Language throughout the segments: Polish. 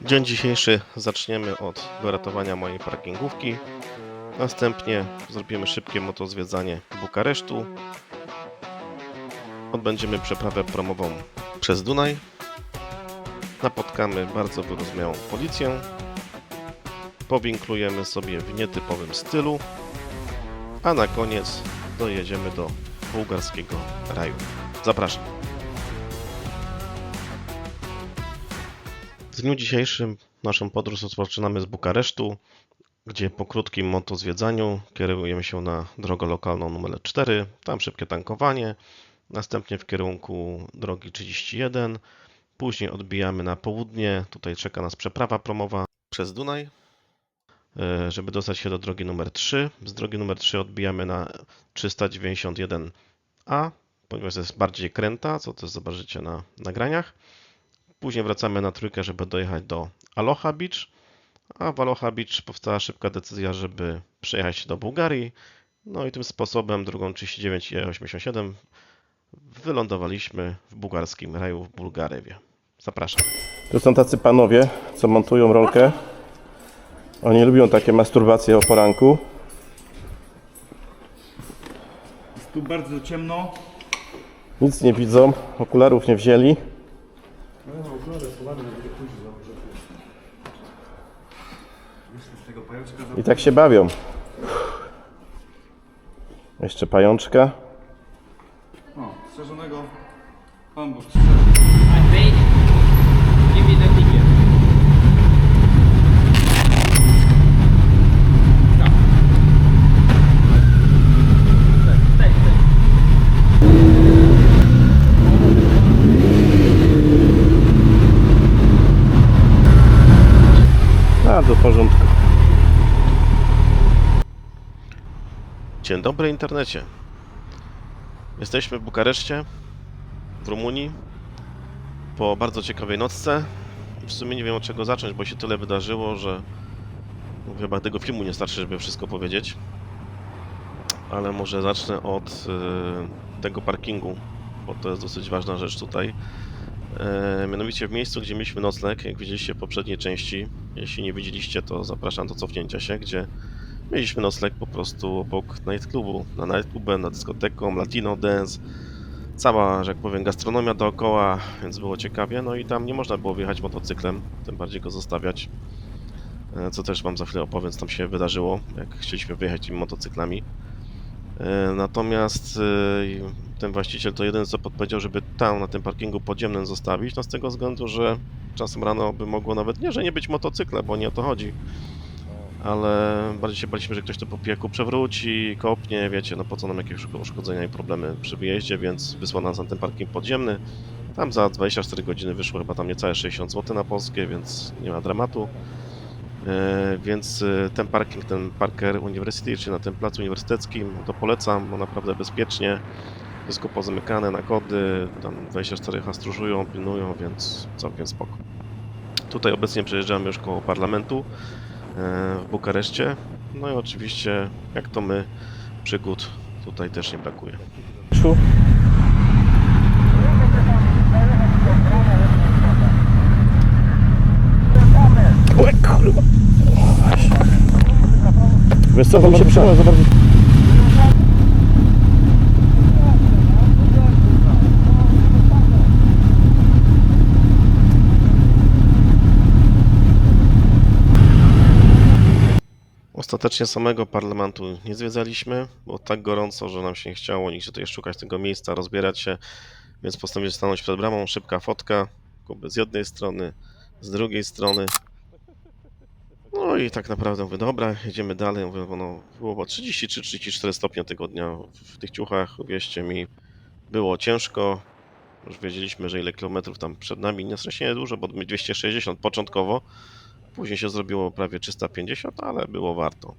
Dzień dzisiejszy zaczniemy od wyratowania mojej parkingówki. Następnie zrobimy szybkie motozwiedzanie Bukaresztu. Odbędziemy przeprawę promową przez Dunaj. Napotkamy bardzo wyrozumiałą policję. Powinklujemy sobie w nietypowym stylu. A na koniec dojedziemy do bułgarskiego raju. Zapraszam. W dniu dzisiejszym naszą podróż rozpoczynamy z Bukaresztu, gdzie po krótkim motozwiedzaniu kierujemy się na drogę lokalną numer 4, tam szybkie tankowanie, następnie w kierunku drogi 31, później odbijamy na południe, tutaj czeka nas przeprawa promowa przez Dunaj, żeby dostać się do drogi numer 3. Z drogi numer 3 odbijamy na 391A, ponieważ jest bardziej kręta, co też zobaczycie na nagraniach. Później wracamy na trójkę, żeby dojechać do Aloha Beach, a w Aloha Beach powstała szybka decyzja, żeby przejechać do Bułgarii. No i tym sposobem drogą 39 i 87 wylądowaliśmy w bułgarskim raju w Bułgarywie. Zapraszam. Tu są tacy panowie, co montują rolkę. Oni lubią takie masturbacje o poranku. Tu bardzo ciemno. Nic nie widzą, okularów nie wzięli. I tak się bawią. Jeszcze pajączka. O, strzeżonego. Pan Bóg I paid. Give me the ticket. Stop. Stay. A, do porządku. Dzień dobry internecie. Jesteśmy w Bukareszcie, w Rumunii, po bardzo ciekawej nocce. W sumie nie wiem od czego zacząć, bo się tyle wydarzyło, że chyba tego filmu nie starczy, żeby wszystko powiedzieć. Ale może zacznę od tego parkingu, bo to jest dosyć ważna rzecz tutaj. Mianowicie w miejscu, gdzie mieliśmy nocleg, jak widzieliście w poprzedniej części, jeśli nie widzieliście, to zapraszam do cofnięcia się, gdzie mieliśmy nocleg po prostu obok nightclubu, na nightclubem, na dyskoteką, latino dance, cała, że jak powiem, gastronomia dookoła, więc było ciekawie, no i tam nie można było wjechać motocyklem, tym bardziej go zostawiać, co też wam za chwilę opowiem, co tam się wydarzyło, jak chcieliśmy wyjechać tymi motocyklami. Natomiast ten właściciel to jeden co podpowiedział, żeby tam na tym parkingu podziemnym zostawić, no z tego względu, że czasem rano by mogło nawet nie, że nie być motocykla, bo nie o to chodzi, ale bardziej się baliśmy, że ktoś to po pijaku przewróci, kopnie, wiecie, no po co nam jakieś uszkodzenia i problemy przy wyjeździe, więc wysłano nas na ten parking podziemny. Tam za 24 godziny wyszło chyba tam niecałe 60 zł na polskie, więc nie ma dramatu. Więc ten parking, ten Parker University, czyli na tym placu uniwersyteckim, to polecam, bo naprawdę bezpiecznie, wszystko pozamykane na kody, tam 24H stróżują, pilnują, więc całkiem spoko. Tutaj obecnie przejeżdżamy już koło parlamentu w Bukareszcie, no i oczywiście, jak to my, przygód tutaj też nie brakuje. Oj, kurwa. Wiesz co, tam się przyjmę za bardzo. Ostatecznie samego parlamentu nie zwiedzaliśmy, było tak gorąco, że nam się nie chciało nigdzie tutaj szukać tego miejsca, rozbierać się, więc postanowiłem stanąć przed bramą, szybka fotka, z jednej strony, z drugiej strony. No i tak naprawdę mówię, dobra, jedziemy dalej, mówię, bo no, było 33-34 stopnie tego dnia w tych ciuchach, wierzcie mi, było ciężko, już wiedzieliśmy, że ile kilometrów tam przed nami, nie strasznie dużo, bo 260 początkowo, później się zrobiło prawie 350, ale było warto.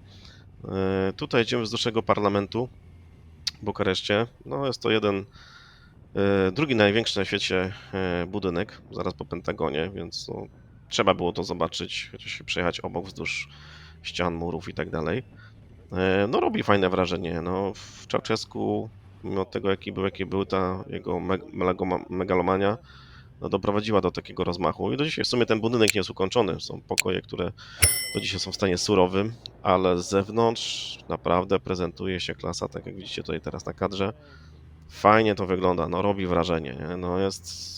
Tutaj idziemy wzdłuż tego parlamentu w Bukareszcie. No jest to drugi największy na świecie budynek, zaraz po Pentagonie, więc no, trzeba było to zobaczyć, chociaż się przejechać obok, wzdłuż ścian, murów i tak dalej. No robi fajne wrażenie. No, w Czałczesku, mimo tego jaki był ta jego megalomania, doprowadziła do takiego rozmachu. I do dzisiaj w sumie ten budynek nie jest ukończony. Są pokoje, które do dzisiaj są w stanie surowym, ale z zewnątrz naprawdę prezentuje się klasa, tak jak widzicie tutaj teraz na kadrze. Fajnie to wygląda, no robi wrażenie, nie? No jest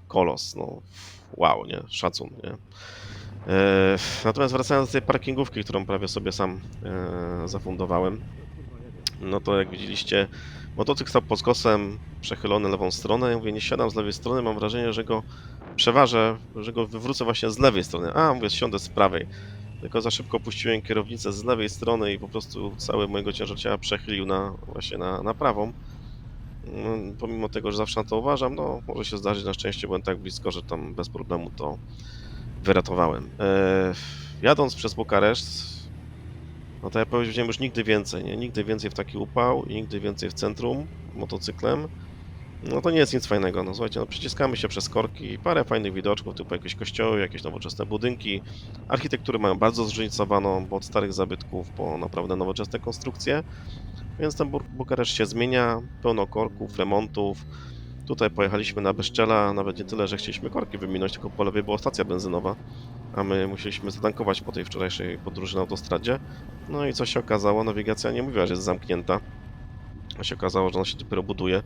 kolos, no wow, nie? Szacun, nie? Natomiast wracając do tej parkingówki, którą prawie sobie sam zafundowałem, no to jak widzieliście, motocykl stał pod skosem, przechylony lewą stronę. Ja mówię, nie siadam z lewej strony, mam wrażenie, że go przeważę, że go wywrócę właśnie z lewej strony. A, mówię, siądę z prawej. Tylko za szybko puściłem kierownicę z lewej strony i po prostu cały mojego ciężar ciała przechylił właśnie na prawą. Pomimo tego, że zawsze na to uważam, no może się zdarzyć, na szczęście byłem tak blisko, że tam bez problemu to wyratowałem. Jadąc przez Bukareszt, no to ja powiedziałem już nigdy więcej, nie? Nigdy więcej w taki upał i nigdy więcej w centrum motocyklem. No to nie jest nic fajnego, no słuchajcie, no przyciskamy się przez korki, parę fajnych widoczków, typu jakieś kościoły, jakieś nowoczesne budynki. Architektury mają bardzo zróżnicowaną, bo od starych zabytków po naprawdę nowoczesne konstrukcje. Więc ten Bukareszt się zmienia, pełno korków, remontów. Tutaj pojechaliśmy na Beszczela, nawet nie tyle, że chcieliśmy korki wyminąć, tylko po lewej była stacja benzynowa, a my musieliśmy zatankować po tej wczorajszej podróży na autostradzie. No i co się okazało, nawigacja nie mówiła, że jest zamknięta. A się okazało, że ona się dopiero buduje.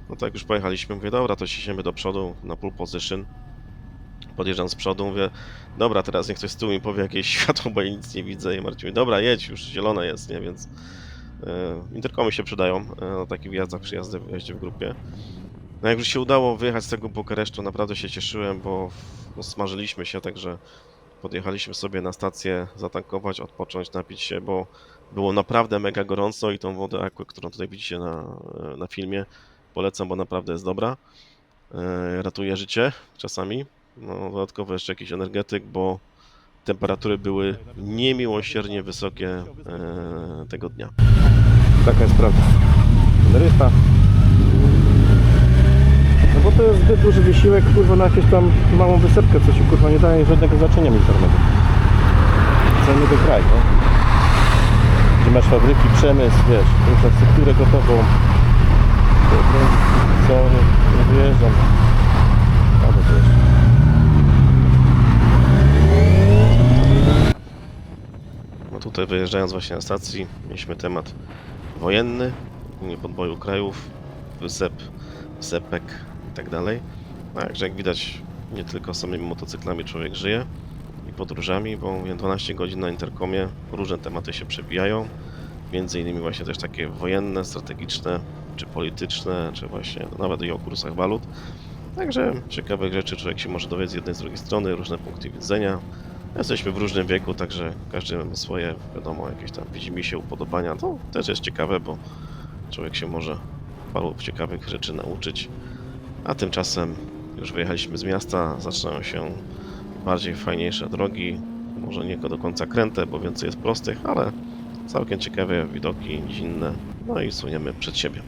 No tak już pojechaliśmy, mówię, dobra, to ciśniemy do przodu na pole position. Podjeżdżam z przodu, mówię, dobra, teraz niech ktoś z tyłu mi powie jakieś światło, bo ja nic nie widzę. I Marcin mówi, dobra, jedź, już zielone jest, nie, więc interkomy się przydają na takich wyjazdach, przyjazdach, wyjeździe w grupie. No jak już się udało wyjechać z tego Bukaresztu, naprawdę się cieszyłem, bo no, smażyliśmy się, także podjechaliśmy sobie na stację zatankować, odpocząć, napić się, bo było naprawdę mega gorąco i tą wodę aquę, którą tutaj widzicie na filmie, polecam, bo naprawdę jest dobra. Ratuje życie czasami. No, dodatkowo jeszcze jakiś energetyk, bo temperatury były niemiłosiernie wysokie tego dnia. Taka jest prawda. Teneryfa. No bo to jest zbyt duży wysiłek, kurwa, na jakąś tam małą wysepkę, co ci, kurwa, nie daje żadnego znaczenia militarnego. Cenny kraj, no. Gdzie masz fabryki, przemysł, wiesz, infrastrukturę gotową. Co, nie wyjeżdżam. Ale to jest. No tutaj wyjeżdżając właśnie na stacji, mieliśmy temat wojenny, głównie podboju krajów, wysepek i tak dalej. Także jak widać, nie tylko samymi motocyklami człowiek żyje i podróżami, bo mówię, 12 godzin na interkomie, różne tematy się przebijają, między innymi właśnie też takie wojenne, strategiczne, czy polityczne, czy właśnie nawet i o kursach walut. Także ciekawych rzeczy człowiek się może dowiedzieć z jednej, z drugiej strony, różne punkty widzenia. Jesteśmy w różnym wieku, także każdy ma swoje, wiadomo, jakieś tam widzimy się upodobania. To też jest ciekawe, bo człowiek się może paru ciekawych rzeczy nauczyć. A tymczasem już wyjechaliśmy z miasta, zaczynają się bardziej fajniejsze drogi. Może nie do końca kręte, bo więcej jest prostych, ale całkiem ciekawe widoki, inne. No i suniemy przed siebie.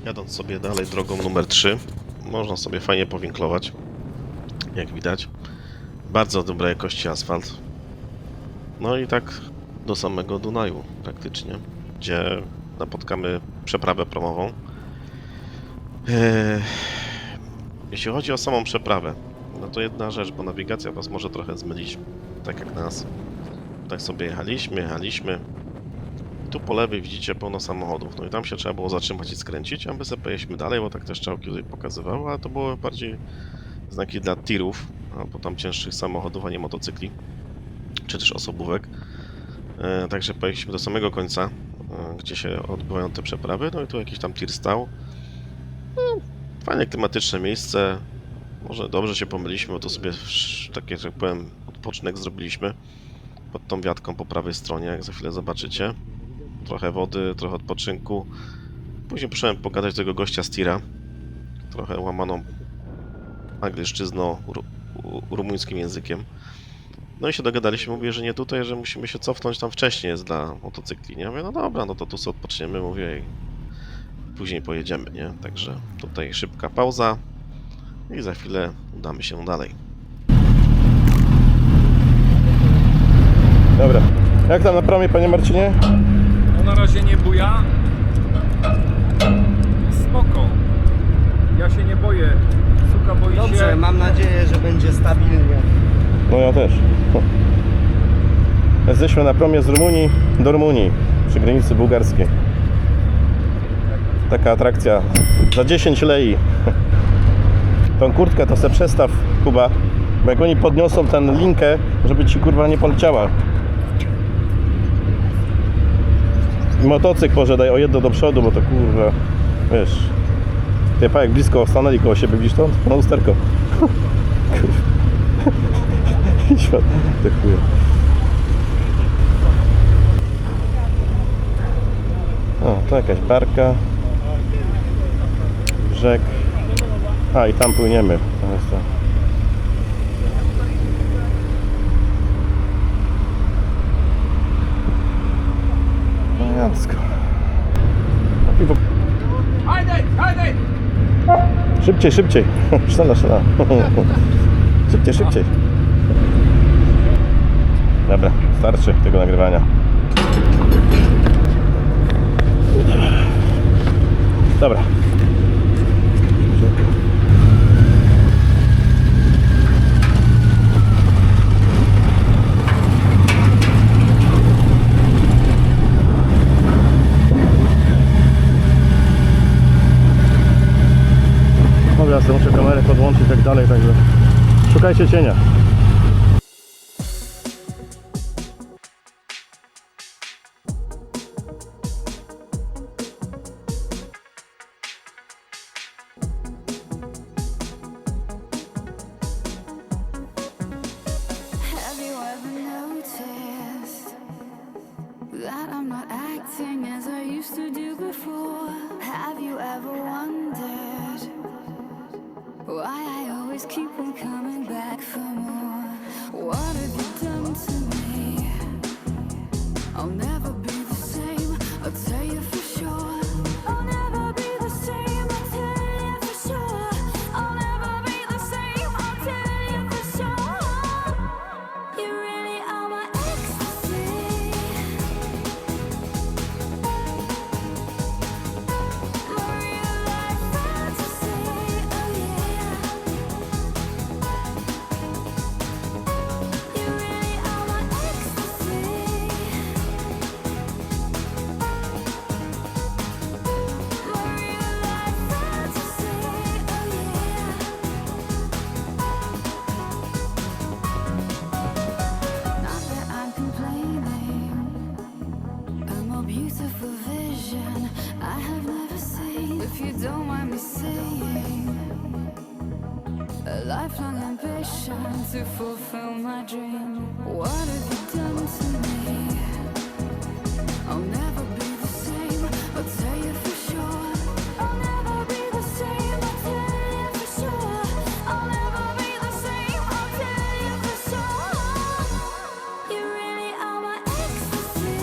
Jadąc sobie dalej drogą numer 3, można sobie fajnie powinklować, jak widać. Bardzo dobrej jakości asfalt. No i tak do samego Dunaju praktycznie, gdzie napotkamy przeprawę promową. Jeśli chodzi o samą przeprawę, no to jedna rzecz, bo nawigacja was może trochę zmylić, tak jak nas. Tak sobie jechaliśmy. Tu po lewej widzicie pełno samochodów, no i tam się trzeba było zatrzymać i skręcić, a my sobie pojechaliśmy dalej, bo tak te strzałki tutaj pokazywały, ale to były bardziej znaki dla tirów, albo tam cięższych samochodów, a nie motocykli, czy też osobówek. Także pojechaliśmy do samego końca, gdzie się odbywają te przeprawy, no i tu jakiś tam tir stał. No, fajne, klimatyczne miejsce, może dobrze się pomyliśmy, bo to sobie takie, że tak powiem, odpoczynek zrobiliśmy pod tą wiatką po prawej stronie, jak za chwilę zobaczycie. Trochę wody, trochę odpoczynku. Później przyszedłem pogadać do tego gościa z tira, trochę łamaną angielszczyzno-rumuńskim językiem. No i się dogadaliśmy, mówię, że nie tutaj, że musimy się cofnąć, tam wcześniej jest dla motocykli, nie? Ja mówię, no dobra, no to tu sobie odpoczniemy, mówię, i później pojedziemy, nie? Także tutaj szybka pauza i za chwilę udamy się dalej. Dobra. Jak tam na promie, panie Marcinie? No na razie nie buja. Spoko. Ja się nie boję. Suka boi Dobrze, się. mam nadzieję, że będzie stabilnie. No ja też. Jesteśmy na promie z Rumunii do Rumunii, przy granicy bułgarskiej. Taka atrakcja za 10 lei. Tą kurtkę to se przestaw, Kuba, bo jak oni podniosą ten linkę, żeby ci kurwa nie poleciała. I motocykl może daj o jedno do przodu, bo to kurwa, wiesz, ty pa jak blisko stanęli koło siebie, widzisz to? Na lusterko. Świat, te chuje. O, to jakaś barka. Brzeg. A, i tam płyniemy. To jest to. Elegancko. Piwo. Szybciej, szybciej. Sztala. Szybciej. Dobra, starczy tego nagrywania. Dobra. Ja sobie muszę kamerę podłączyć i tak dalej, także szukajcie cienia. Have you ever noticed that I'm not acting as I used to do before? Have you ever wondered why I always keep on coming back for more? What have you done to me? I'll never be the same, I'll tell you for sure. I'll never be the same, I'll tell you for sure. I'll never be the same, I'll tell you for sure. You really are my ecstasy. My real life fantasy, oh yeah. You really are my ecstasy. My real life fantasy, oh yeah. Not that I'm complaining. A more beautiful vision I have never seen. If you don't mind me saying, a lifelong ambition to fulfill my dream. What have you done to me? I'll never be the same, I'll tell you for sure. I'll never be the same, I'll tell you for sure. I'll never be the same, I'll tell you for sure. You really are my ecstasy.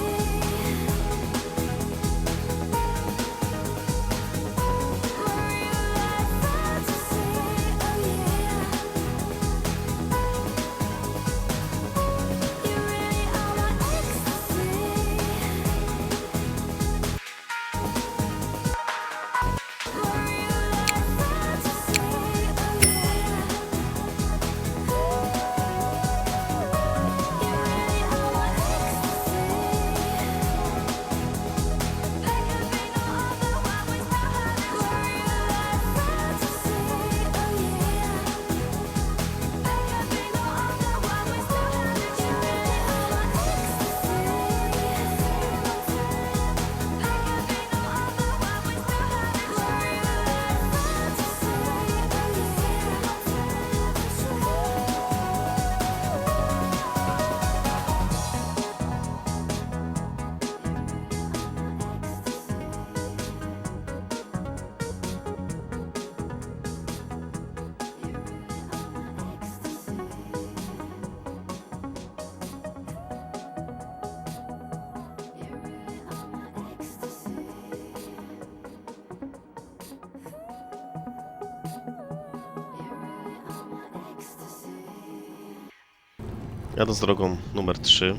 Jadąc drogą numer 3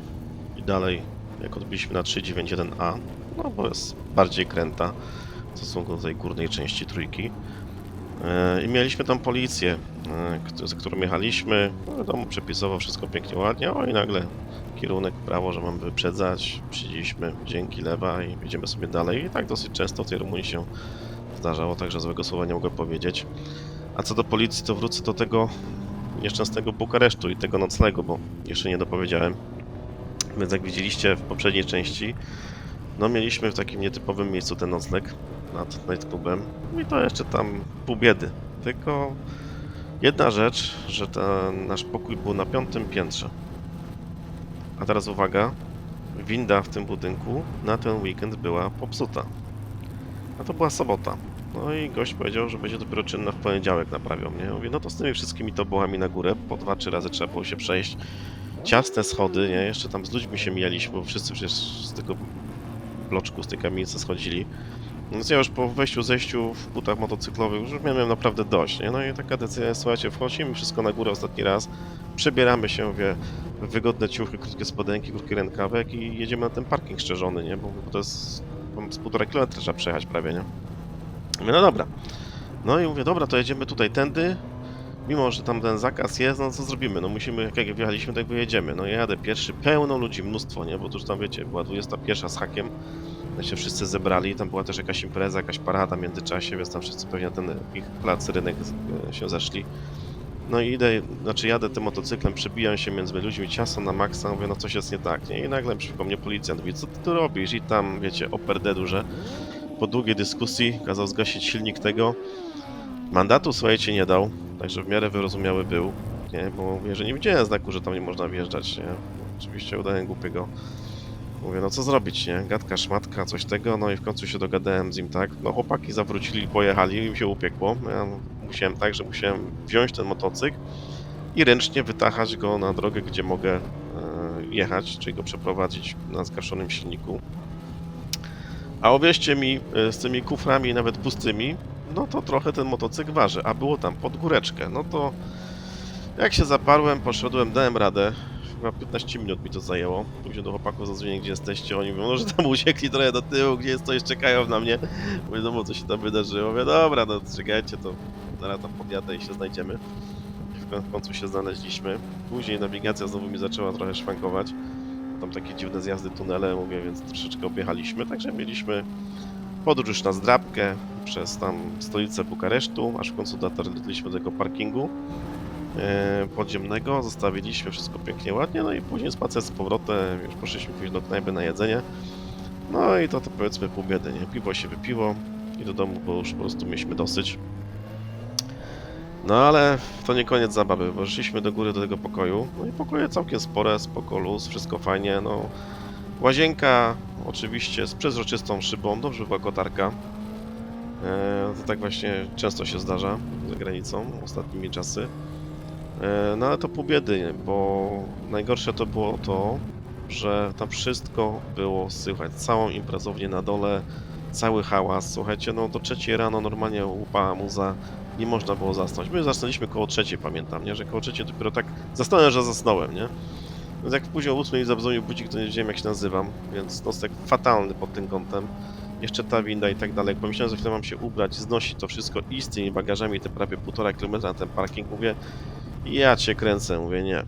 i dalej, jak odbiliśmy na 391A, no bo jest bardziej kręta w stosunku do tej górnej części trójki. I mieliśmy tam policję, z którą jechaliśmy. No wiadomo, przepisowo wszystko pięknie, ładnie. O i nagle kierunek w prawo, że mamy wyprzedzać. Przyjęliśmy dzięki lewa i jedziemy sobie dalej. I tak dosyć często w tej Rumunii się zdarzało, także złego słowa nie mogę powiedzieć. A co do policji, to wrócę do tego nieszczęsnego Bukaresztu i tego noclegu, bo jeszcze nie dopowiedziałem. Więc jak widzieliście w poprzedniej części, no mieliśmy w takim nietypowym miejscu ten nocleg nad nightclubem i to jeszcze tam pół biedy. Tylko jedna rzecz, że ten nasz pokój był na 5. piętrze. A teraz uwaga, winda w tym budynku na ten weekend była popsuta. A to była sobota. No i gość powiedział, że będzie dopiero czynna w poniedziałek, naprawią mnie. Ja mówię, no to z tymi wszystkimi tobołami na górę, po 2-3 razy trzeba było się przejść. Ciasne schody, nie? Jeszcze tam z ludźmi się mijaliśmy, bo wszyscy przecież z tego bloczku, z tej kamienicy schodzili. Więc ja już po wejściu, zejściu w butach motocyklowych już miałem naprawdę dość, nie? No i taka decyzja, słuchajcie, wchodzimy wszystko na górę ostatni raz, przebieramy się, mówię, w wygodne ciuchy, krótkie spodenki, krótki rękawek i jedziemy na ten parking szczerzony, nie? Bo to jest z 1,5 kilometra trzeba przejechać prawie, nie? Mówię, no dobra. No i mówię, dobra, to jedziemy tutaj tędy, mimo że tam ten zakaz jest, no co zrobimy? No musimy, jak wyjechaliśmy, tak wyjedziemy. No ja jadę pierwszy, pełno ludzi, mnóstwo, nie? Bo to już tam, wiecie, była 21 z hakiem, się wszyscy zebrali, tam była też jakaś impreza, jakaś parada w międzyczasie, więc tam wszyscy pewnie na ten ich plac, rynek się zeszli. No i idę, znaczy jadę tym motocyklem, przebijam się między ludźmi, ciasto na maksa, mówię, no coś jest nie tak, nie? I nagle przyszło mnie policjant, mówi, co ty tu robisz? I tam, wiecie, operdę duże. Po długiej dyskusji kazał zgasić silnik tego. Mandatu, słuchajcie, nie dał, także w miarę wyrozumiały był, nie? Bo mówię, że nie widziałem znaku, że tam nie można wjeżdżać, nie? Oczywiście udałem głupiego. Mówię, no co zrobić, nie? Gadka, szmatka, coś tego, no i w końcu się dogadałem z nim, tak? No chłopaki zawrócili, pojechali i mi się upiekło. Ja musiałem tak, że musiałem wziąć ten motocykl i ręcznie wytachać go na drogę, gdzie mogę jechać, czyli go przeprowadzić na zgaszonym silniku. A uwierzcie mi, z tymi kuframi, nawet pustymi, no to trochę ten motocykl waży, a było tam pod góreczkę. No to jak się zaparłem, poszedłem, dałem radę. Chyba 15 minut mi to zajęło. Później do chłopaków zadzwonię, gdzie jesteście. Oni mówią, no, że tam uciekli trochę do tyłu, gdzie jest coś, czekają na mnie. Mówię, no bo co się tam wydarzyło. Mówię, dobra, no czekajcie, to zaraz tam podjadę i się znajdziemy. W końcu się znaleźliśmy. Później nawigacja znowu mi zaczęła trochę szwankować. Tam takie dziwne zjazdy, tunele, mówię, więc troszeczkę objechaliśmy. Także mieliśmy podróż na zdrabkę przez tam stolicę Bukaresztu, aż w końcu dotarliśmy do tego parkingu podziemnego, zostawiliśmy wszystko pięknie, ładnie, no i później spacer z powrotem, już poszliśmy pójść do knajpy na jedzenie, no i to powiedzmy pół biedy, nie? Piwo się wypiło i do domu, bo już po prostu mieliśmy dosyć. No ale to nie koniec zabawy, bo szliśmy do góry do tego pokoju, no i pokoje całkiem spore, spoko, luz, wszystko fajnie, no. Łazienka oczywiście z przezroczystą szybą, dobrze była kotarka. To tak właśnie często się zdarza za granicą ostatnimi czasy. No ale to pół biedy, bo najgorsze to było to, że tam wszystko było słychać, całą imprezownię na dole, cały hałas, słuchajcie, no do 3 rano normalnie łupała muza, nie można było zasnąć. My zasnęliśmy koło 3, pamiętam, nie, że koło 3 dopiero tak zasnąłem, że zasnąłem, nie. Więc jak później o 8 zadzwonił budzik, to nie wiedziałem, jak się nazywam, więc nocleg fatalny pod tym kątem. Jeszcze ta winda i tak dalej. Jak pomyślałem, że chwilę mam się ubrać, znosić to wszystko i z tymi bagażami, te prawie 1,5 kilometra na ten parking, mówię, ja cię kręcę, mówię, nie.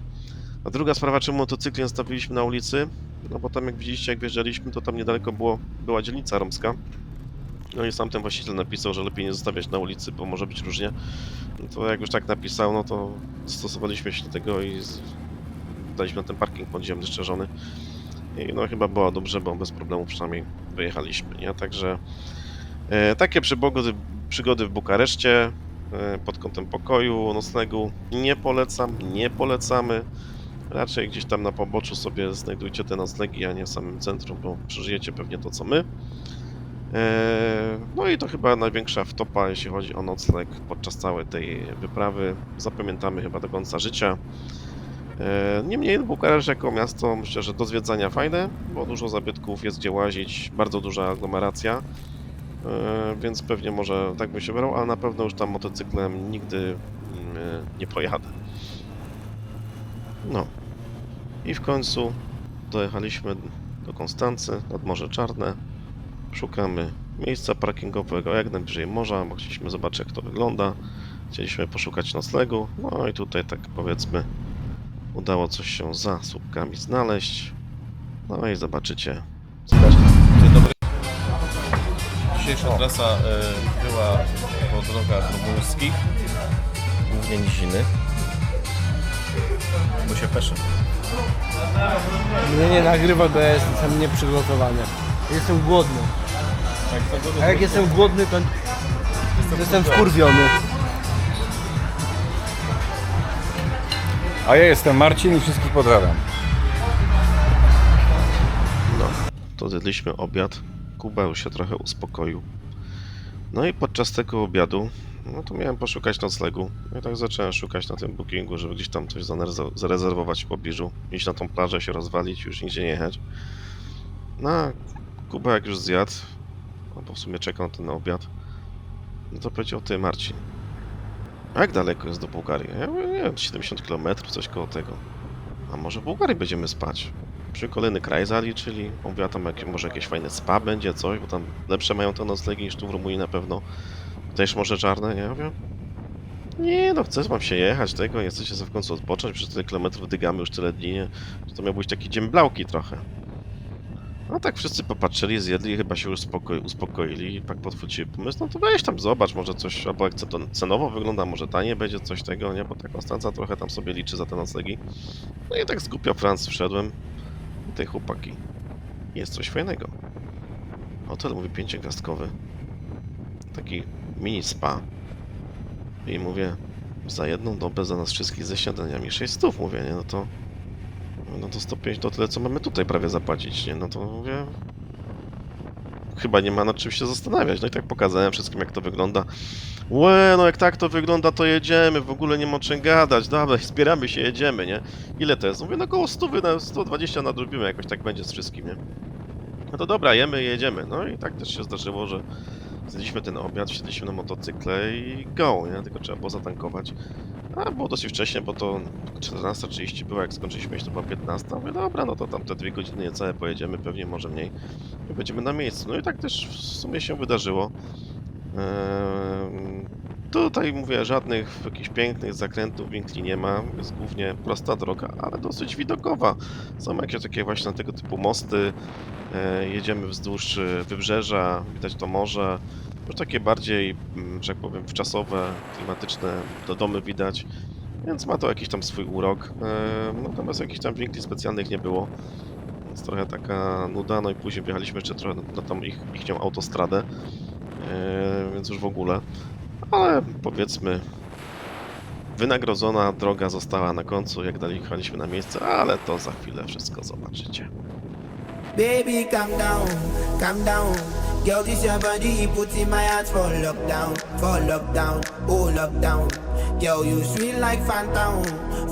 A druga sprawa, czemu motocykl zostawiliśmy na ulicy? No bo tam, jak widzieliście, jak wjeżdżaliśmy, to tam niedaleko była dzielnica romska. No i sam ten właściciel napisał, że lepiej nie zostawiać na ulicy, bo może być różnie. No to jak już tak napisał, no to stosowaliśmy się do tego i daliśmy na ten parking podziemny szczerzony. I no chyba było dobrze, bo bez problemu przynajmniej wyjechaliśmy, nie? Także takie przygody w Bukareszcie pod kątem pokoju, noclegu nie polecam, nie polecamy. Raczej gdzieś tam na poboczu sobie znajdujcie te noclegi, a nie w samym centrum, bo przeżyjecie pewnie to co my. No i to chyba największa wtopa, jeśli chodzi o nocleg podczas całej tej wyprawy. Zapamiętamy chyba do końca życia. Niemniej Bukareszt jako miasto myślę, że do zwiedzania fajne, bo dużo zabytków jest gdzie łazić, bardzo duża aglomeracja, więc pewnie może tak by się brał, ale na pewno już tam motocyklem nigdy nie pojadę. No, I w końcu dojechaliśmy do Konstancy, nad Morze Czarne. Szukamy miejsca parkingowego jak najbliżej morza, bo chcieliśmy zobaczyć, jak to wygląda. Chcieliśmy poszukać noclegu, no i tutaj tak powiedzmy udało coś się za słupkami znaleźć. No i zobaczycie. Dzień dobry. Dzisiejsza trasa była po drogach rumurskich, głównie niziny. Bo się peszy. Mnie nie nagrywa, bo ja jestem nieprzygotowany. Jestem głodny. A jak jestem głodny, to jestem wkurwiony. A ja jestem Marcin i wszystkich pozdrawiam. No, to zjedliśmy obiad. Kuba już się trochę uspokoił. No i podczas tego obiadu, no to miałem poszukać noclegu. No i tak zacząłem szukać na tym bookingu, żeby gdzieś tam coś zarezerwować w pobliżu. Iść na tą plażę, się rozwalić, już nigdzie nie jechać. No, a Kuba jak już zjadł, no bo w sumie czekał na ten obiad, no to powiedział: ty Marcin, a jak daleko jest do Bułgarii? Ja mówię, nie wiem, 70 km, coś koło tego. A może w Bułgarii będziemy spać? Przy kolejny kraj zaliczyli, mówiła tam może jakieś fajne spa będzie, coś, bo tam lepsze mają te noclegi niż tu w Rumunii na pewno. Też Morze Czarne, nie? Ja mówię, nie no, chcesz mam się jechać tego, nie chcecie sobie w końcu odpocząć, przez tyle kilometrów dygamy już tyle dni, nie? Że to miał być taki dzień blauki trochę. No tak wszyscy popatrzyli, zjedli, chyba się już uspokoili i tak podchwycili pomysł, no to weź tam zobacz, może coś, albo jak to cenowo wygląda, może taniej będzie coś tego, nie? Bo ta Konstanca trochę tam sobie liczy za te noclegi. No i tak z głupia Franc wszedłem. I tej chłopaki. Jest coś fajnego. Hotel, mówi, 5-gwiazdkowy. Taki mini spa. I mówię, za jedną dobę za nas wszystkich ze śniadaniami 600, mówię, nie? No to 105 to tyle, co mamy tutaj prawie zapłacić, nie? No to mówię, chyba nie ma nad czym się zastanawiać. No i tak pokazałem wszystkim, jak to wygląda. Łe, no jak tak to wygląda, to jedziemy, w ogóle nie ma o czym gadać, dobra, zbieramy się, jedziemy, nie? Ile to jest? Mówię, no około 100, na 120 nadrobimy, jakoś tak będzie z wszystkim, nie? No to dobra, jemy, jedziemy. No i tak też się zdarzyło, że zjedliśmy ten obiad, wsiedliśmy na motocykle i go, nie? Tylko trzeba było zatankować. A było dosyć wcześnie, bo to 14:30 było, jak skończyliśmy jeść, to była 15. Mówię, dobra, no to tam te 2 godziny niecałe pojedziemy, pewnie może mniej. I będziemy na miejscu. No i tak też w sumie się wydarzyło. Tutaj mówię, żadnych jakichś pięknych zakrętów, winkli nie ma. Jest głównie prosta droga, ale dosyć widokowa. Są jakieś takie właśnie tego typu mosty. Jedziemy wzdłuż wybrzeża, widać to morze. Już takie bardziej, że tak powiem, wczasowe, klimatyczne domy widać. Więc ma to jakiś tam swój urok. Natomiast jakichś tam winkli specjalnych nie było. Więc trochę taka nuda. No i później wjechaliśmy jeszcze trochę na tą ichnią autostradę. Więc już w ogóle. Ale powiedzmy, wynagrodzona droga została na końcu, jak dalej jechaliśmy na miejsce, ale to za chwilę wszystko zobaczycie. Baby, calm down, calm down. Girl, this your body, put in my heart for lockdown, oh lockdown. Girl, you sweet like phantom,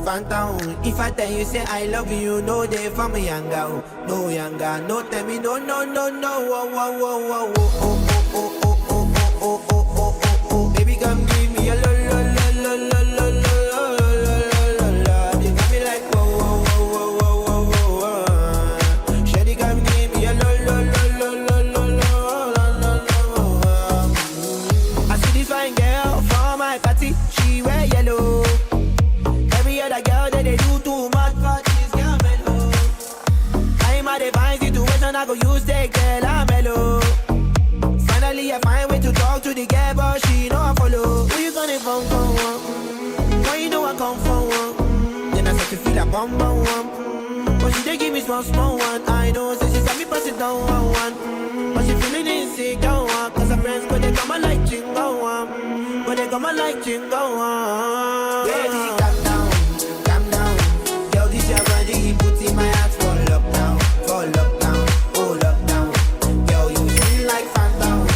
phantom. If I tell you say I love you, no day for me younger, no younger, no tell me no, no, no, no, oh, oh, oh, oh, oh, oh, oh, oh, oh, oh, oh, oh, oh, oh. Baby, come give me a lo, lo, lo, lo, lo, lo, lo, lo, lo, lo, lo. You got me like whoa, whoa, whoa, whoa, whoa, whoa, whoa. Shawty, come give me a lo, lo, lo, lo, lo, lo, lo, lo, lo. I see this fine girl for my party, she wear yellow. Every other girl that they do too much, but this girl mellow. I'm a divine situation, I go use that girl, I'm mellow. Finally, I find way to talk to the girl, but she know I follow. Who you gonna phone for? Why you know I come for one? Then I start to feel a bum bum one. But she dey give me small small one. I know, say she saw me pass it down one. But she feeling insecure one. Cause her friends, but they come like chingo one. But they come like chingo one. Baby, calm down, calm down. Girl, this your body, put in my heart for lockdown, for lockdown, oh lockdown. Girl, you feel like phantom,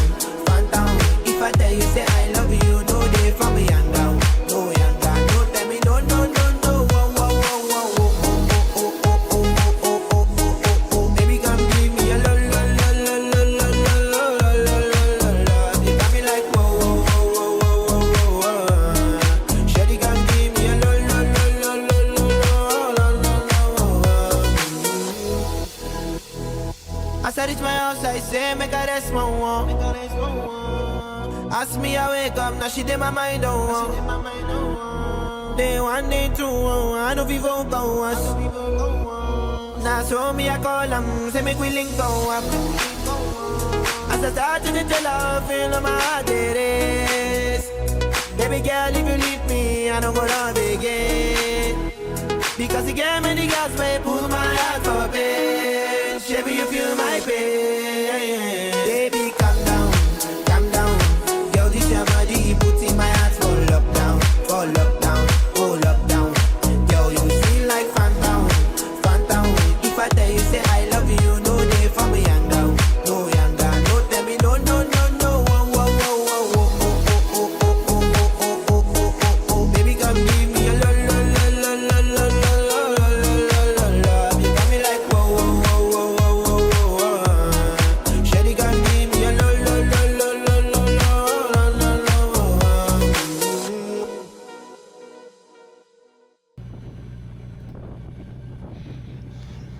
phantom. If I tell you say I love you, no day for me younger, no younger, no tell me no, no, no, no. Oh, oh, oh, oh, oh, oh, oh, oh, oh, oh, oh, oh, oh, oh. Baby, come give me a lo, lo, lo, lo, lo, lo, lo, lo, lo, lo, lo. You got me like whoa, whoa, whoa, whoa, whoa, whoa, whoa. Shawty, come I say, make her rest my one. Ask me, I wake up, now she did my mind on. Day one, day two, I know people go us. Now so me, I call them, say make we link go up. As I start to tell her, feel on my heart it is. Baby girl, if you leave me, I don't go love again. Because you gave me the gas, may pull my heart for pain. Baby, you feel my pain. Baby, calm down, calm down. Girl, this your body, put in my heart for lockdown, oh lockdown. Girl, you feel like phantom, phantom. If I tell you, say I love you, no day for me, young girl, no young girl. No tell me, no, no, no, no. Oh, baby, come give me a la la la la la la la la la la. You got me like whoa, whoa, whoa, whoa, whoa, whoa. Shawty, come give me a la la la la la la la la.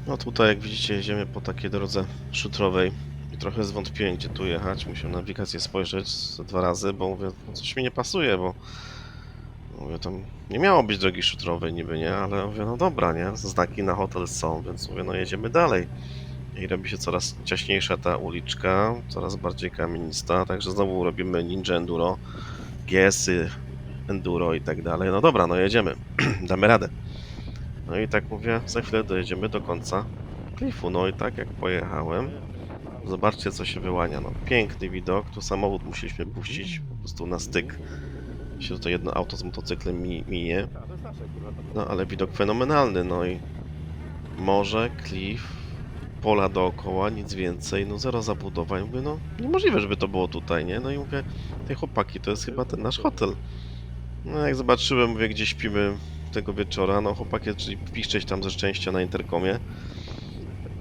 No tutaj, jak widzicie, jedziemy po takiej drodze szutrowej i trochę zwątpiłem, gdzie tu jechać. Musiałem na nawigację spojrzeć ze 2 razy, bo mówię, no coś mi nie pasuje, bo mówię, tam nie miało być drogi szutrowej niby, nie? Ale mówię, no dobra, nie? Znaki na hotel są, więc mówię, no jedziemy dalej. I robi się coraz ciaśniejsza ta uliczka, coraz bardziej kamienista, także znowu robimy Ninja Enduro, GS-y, Enduro i tak dalej. No dobra, no jedziemy, damy radę. No i tak mówię, za chwilę dojedziemy do końca klifu. No i tak jak pojechałem, zobaczcie, co się wyłania. No, piękny widok, tu samochód musieliśmy puścić po prostu na styk. Się to jedno auto z motocyklem minie. No ale widok fenomenalny, no i morze, klif, pola dookoła, nic więcej, no zero zabudowań. Mówię, no niemożliwe, żeby to było tutaj, nie? No i mówię, te chłopaki, to jest chyba ten nasz hotel. No jak zobaczyłem, mówię, gdzie śpimy tego wieczora, no chłopaki, czyli piszczeć tam ze szczęścia na interkomie.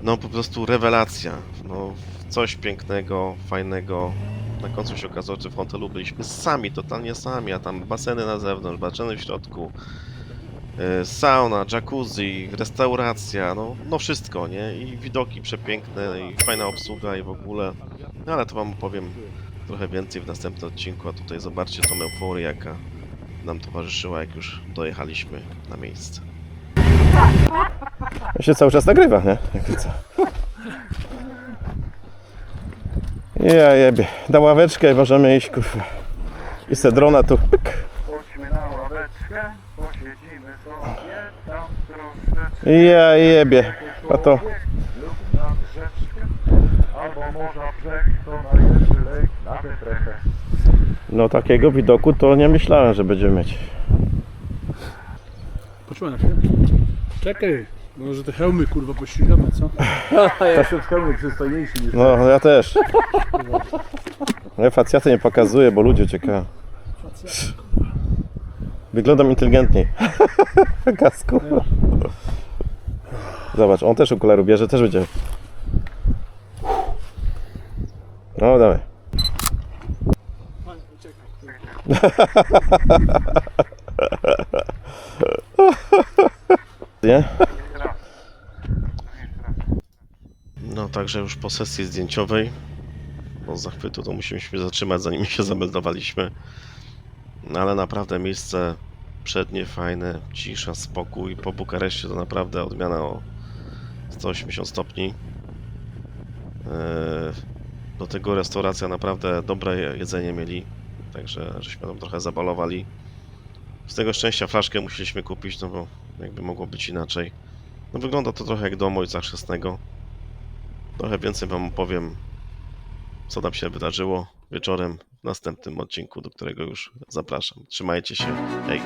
No po prostu rewelacja, no coś pięknego, fajnego. Na końcu się okazało, że w hotelu byliśmy sami, totalnie sami, a tam baseny na zewnątrz, baseny w środku, sauna, jacuzzi, restauracja, no wszystko, nie? I widoki przepiękne, i fajna obsługa i w ogóle. No ale to wam opowiem trochę więcej w następnym odcinku, a tutaj zobaczcie tą euforię, jaka nam towarzyszyła, jak już dojechaliśmy na miejsce. To się cały czas nagrywa, nie? Jakby co. Ja jebie. Da ławeczkę i możemy iść, kurwa. I se drona tu. Pyk. Chodźmy na ławeczkę, posiedzimy sobie tam troszeczkę. Ja jebie. A to... Lub nad rzeczkę, albo morza brzeg, to najlepszy lejk na wytrechę. No takiego widoku to nie myślałem, że będziemy mieć. Poczekaj na chwilę. Czekaj, może te hełmy kurwa pościgamy, co? Ja się hełmy przystojniejszy niż... No ja też. Ja facjaty nie pokazuję, bo ludzie ciekawe. Wyglądam inteligentniej. Kasku. Zobacz, on też okularów bierze, też będzie. No dawaj. Nie? No także już po sesji zdjęciowej, bo z zachwytu to musimy się zatrzymać, zanim się zameldowaliśmy. No ale naprawdę miejsce przednie, fajne, cisza, spokój. Po Bukareszcie to naprawdę odmiana o 180 stopni. Do tego restauracja, naprawdę dobre jedzenie mieli, także żeśmy tam trochę zabalowali. Z tego szczęścia flaszkę musieliśmy kupić, no bo jakby mogło być inaczej. No wygląda to trochę jak dom ojca chrzestnego. Trochę więcej wam opowiem, co tam się wydarzyło wieczorem w następnym odcinku, do którego już zapraszam. Trzymajcie się, hej!